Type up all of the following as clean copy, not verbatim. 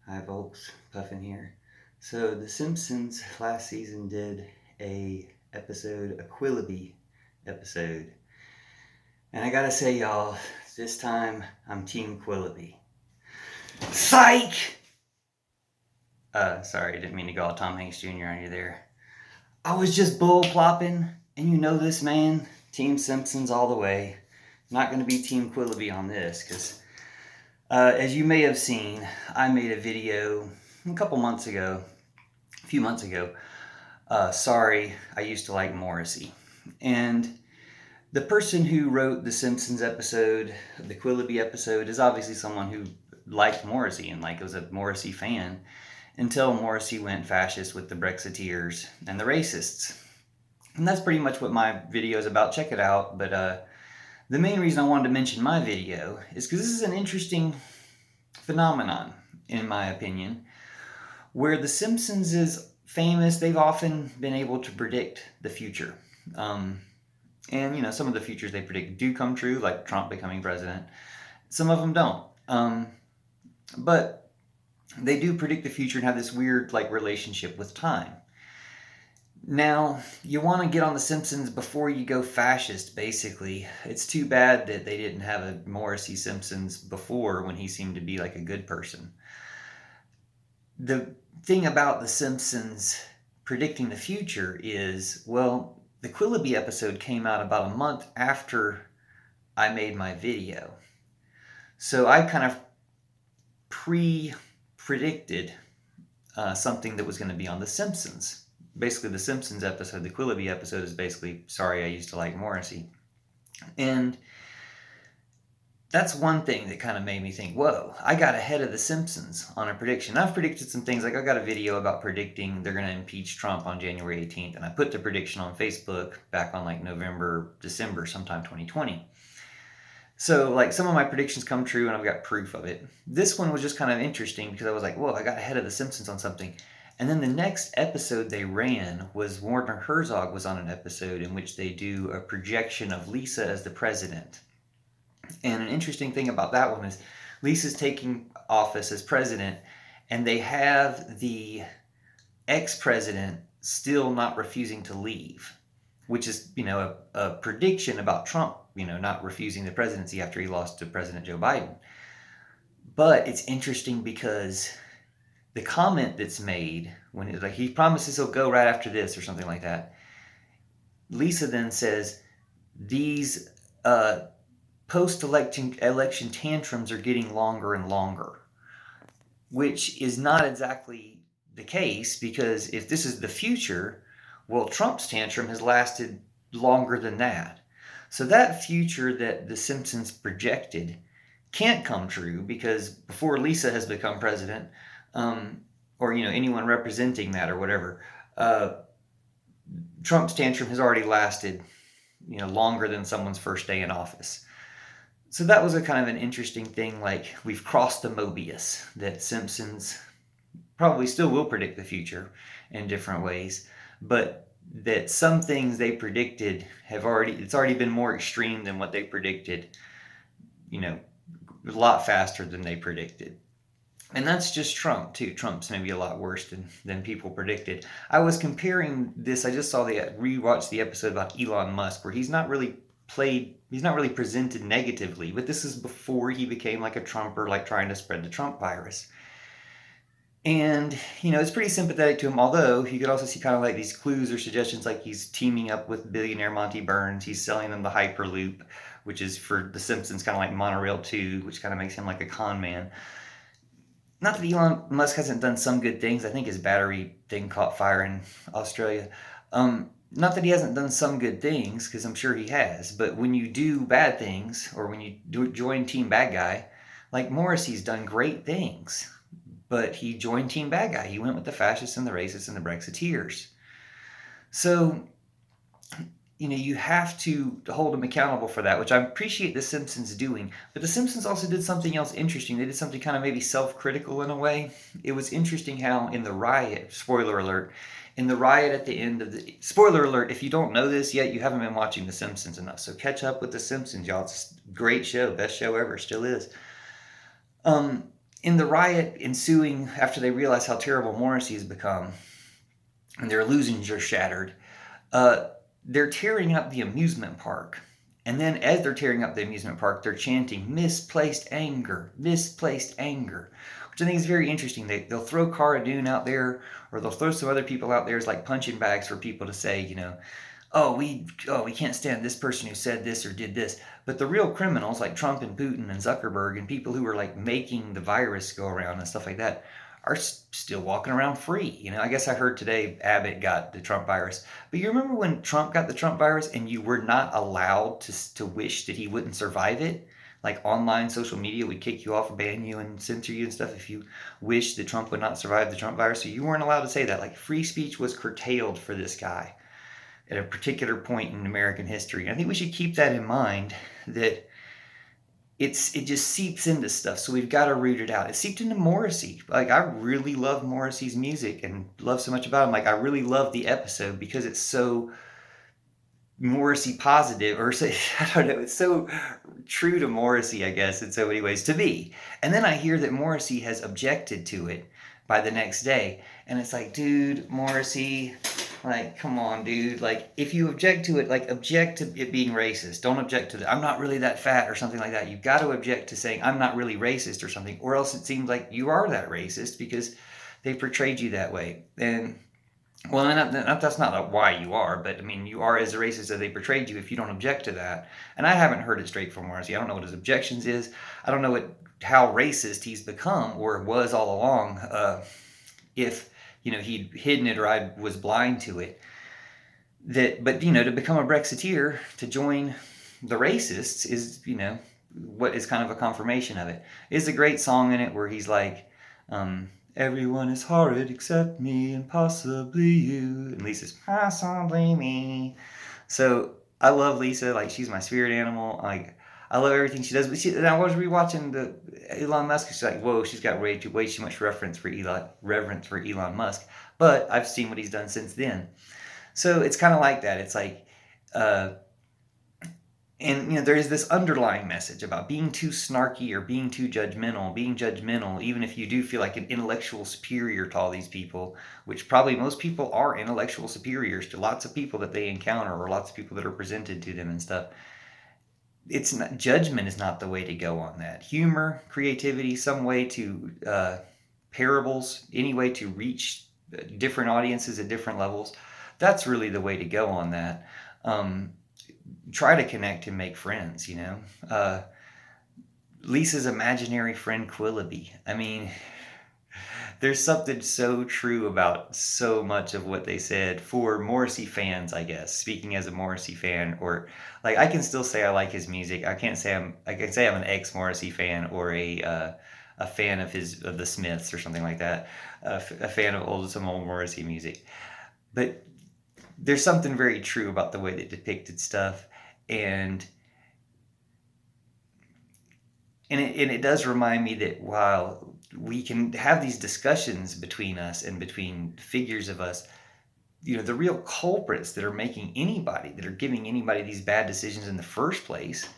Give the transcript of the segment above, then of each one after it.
Hi folks, Puffin here. So The Simpsons last season did a Quilloughby episode. And I gotta say y'all, this time I'm Team Quilloughby. Psych! Sorry, I didn't mean to go all Tom Hanks Jr. on you there. I was just bull plopping, and you know this man, Team Simpsons all the way. Not gonna be Team Quilloughby on this, because as you may have seen, I made a video a few months ago. Sorry, I used to like Morrissey. And the person who wrote the Simpsons episode, the Quilloughby episode, is obviously someone who liked Morrissey and was a Morrissey fan until Morrissey went fascist with the Brexiteers and the racists. And that's pretty much what my video is about. Check it out. But the main reason I wanted to mention my video is because this is an interesting phenomenon, in my opinion, where The Simpsons is famous. They've often been able to predict the future. And some of the futures they predict do come true, like Trump becoming president. Some of them don't. But they do predict the future and have this weird relationship with time. Now, you want to get on The Simpsons before you go fascist, basically. It's too bad that they didn't have a Morrissey Simpsons before, when he seemed to be like a good person. The thing about The Simpsons predicting the future is, well, the Quilloughby episode came out about a month after I made my video. So I kind of pre-predicted something that was going to be on The Simpsons. Basically, the Simpsons episode, the Quilloughby episode, is basically, sorry, I used to like Morrissey. And that's one thing that kind of made me think, whoa, I got ahead of the Simpsons on a prediction. I've predicted some things, I got a video about predicting they're going to impeach Trump on January 18th, and I put the prediction on Facebook back on November, December, sometime 2020. So some of my predictions come true, and I've got proof of it. This one was just kind of interesting because I was like, whoa, I got ahead of the Simpsons on something. And then the next episode they ran was Werner Herzog was on an episode in which they do a projection of Lisa as the president. And an interesting thing about that one is Lisa's taking office as president, and they have the ex-president still not refusing to leave, which is, a prediction about Trump, not refusing the presidency after he lost to President Joe Biden. But it's interesting because the comment that's made when he promises he'll go right after this or something like that, Lisa then says, these post-election tantrums are getting longer and longer, which is not exactly the case, because if this is the future, well, Trump's tantrum has lasted longer than that. So that future that The Simpsons projected can't come true, because before Lisa has become president, or anyone representing that or whatever, Trump's tantrum has already lasted longer than someone's first day in office. So that was a kind of an interesting thing. We've crossed the Mobius, that Simpsons probably still will predict the future in different ways, but that some things they predicted it's already been more extreme than what they predicted, a lot faster than they predicted. And that's just Trump, too. Trump's maybe a lot worse than people predicted. I was comparing this, I just rewatched the episode about Elon Musk, where he's not really presented negatively, but this is before he became a Trumper, trying to spread the Trump virus. And, it's pretty sympathetic to him, although you could also see kind of these clues or suggestions, he's teaming up with billionaire Monty Burns. He's selling them the Hyperloop, which is for The Simpsons kind of like Monorail 2, which kind of makes him like a con man. Not that Elon Musk hasn't done some good things. I think his battery thing caught fire in Australia. Not that he hasn't done some good things, because I'm sure he has. But when you do bad things, or when you join Team Bad Guy, Morrissey's done great things. But he joined Team Bad Guy. He went with the fascists and the racists and the Brexiteers. So, you have to hold him accountable for that, which I appreciate The Simpsons doing. But The Simpsons also did something else interesting. They did something kind of maybe self-critical in a way. It was interesting how in the riot, spoiler alert, at the end of the... Spoiler alert, if you don't know this yet, you haven't been watching The Simpsons enough. So catch up with The Simpsons, y'all. It's a great show. Best show ever. Still is. In the riot ensuing after they realize how terrible Morrissey has become and their illusions are shattered, uh, they're tearing up the amusement park. And then, as they're tearing up the amusement park, they're chanting misplaced anger, misplaced anger, which I think is very interesting. They'll throw Cara Dune out there, or they'll throw some other people out there as like punching bags for people to say, we can't stand this person who said this or did this. But the real criminals like Trump and Putin and Zuckerberg and people who are like making the virus go around and stuff like that are still walking around free. I guess I heard today Abbott got the Trump virus. But you remember when Trump got the Trump virus and you were not allowed to wish that he wouldn't survive it? Like online social media would kick you off, ban you, and censor you and stuff if you wished that Trump would not survive the Trump virus. So you weren't allowed to say that. Like free speech was curtailed for this guy at a particular point in American history. And I think we should keep that in mind, that it just seeps into stuff. So we've got to root it out. It seeped into Morrissey. Like I really love Morrissey's music and love so much about him. Like I really love the episode because it's so Morrissey positive, or say, I don't know, it's so true to Morrissey, I guess, in so many ways, to me. And then I hear that Morrissey has objected to it by the next day. And it's like, dude, Morrissey, like, come on, dude. Like, if you object to it, like, object to it being racist. Don't object to I'm not really that fat or something like that. You've got to object to saying, I'm not really racist or something, or else it seems like you are that racist because they portrayed you that way. And well, that's not why you are, but I mean, you are as racist as they portrayed you if you don't object to that. And I haven't heard it straight from Morrissey. I don't know what his objections is. I don't know how racist he's become or was all along. If he'd hidden it or I was blind to it. But to become a Brexiteer, to join the racists is what is kind of a confirmation of it. It's a great song in it where he's like. Everyone is horrid except me and possibly you. And Lisa's possibly me. So I love Lisa. Like she's my spirit animal. Like I love everything she does. But and I was rewatching the Elon Musk. She's like, whoa, she's got way too much reverence for Elon Musk. But I've seen what he's done since then. So it's kind of like that. It's like. And there is this underlying message about being too snarky or being too judgmental, even if you do feel like an intellectual superior to all these people, which probably most people are intellectual superiors to lots of people that they encounter or lots of people that are presented to them and stuff. It's not, judgment is not the way to go on that. Humor, creativity, some way to parables, any way to reach different audiences at different levels. That's really the way to go on that. Try to connect and make friends, Lisa's imaginary friend Quilloughby. I mean, there's something so true about so much of what they said for Morrissey fans, I guess. Speaking as a Morrissey fan, or like I can still say I like his music. I can say I'm an ex-Morrissey fan or a fan of the Smiths or something like that. A fan of some old Morrissey music, but there's something very true about the way they depicted stuff. And it does remind me that while we can have these discussions between us and between figures of us, the real culprits that are giving anybody these bad decisions in the first place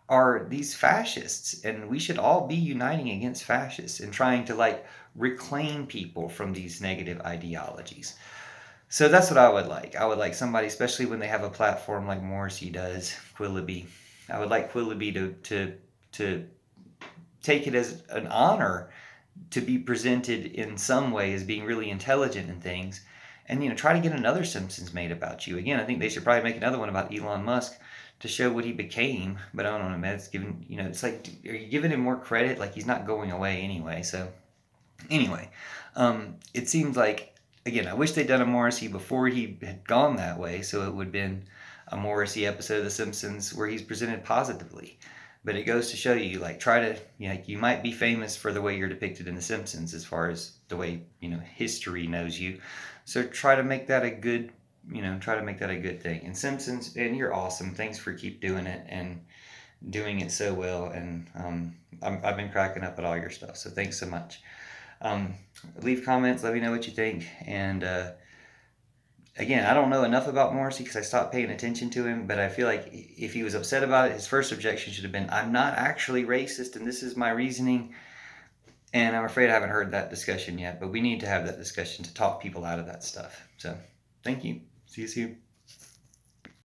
are these fascists. And we should all be uniting against fascists and trying to reclaim people from these negative ideologies. So that's what I would like. I would like somebody, especially when they have a platform like Morrissey does, Quilloughby. I would like Quilloughby to take it as an honor to be presented in some way as being really intelligent in things, and try to get another Simpsons made about you. Again, I think they should probably make another one about Elon Musk to show what he became. But I don't know, man. It's given it's like, are you giving him more credit? Like he's not going away anyway. So anyway, it seems like. Again, I wish they'd done a Morrissey before he had gone that way, so it would have been a Morrissey episode of The Simpsons where he's presented positively. But it goes to show you, try to, you might be famous for the way you're depicted in The Simpsons as far as the way, history knows you. So try to make that a good, thing. And Simpsons, and you're awesome. Thanks for keep doing it and doing it so well. And I've been cracking up at all your stuff, so thanks so much. Leave comments, let me know what you think. And again, I don't know enough about Morrissey because I stopped paying attention to him, but I feel like if he was upset about it, his first objection should have been, I'm not actually racist and this is my reasoning. And I'm afraid I haven't heard that discussion yet, but we need to have that discussion to talk people out of that stuff. So thank you. See you soon.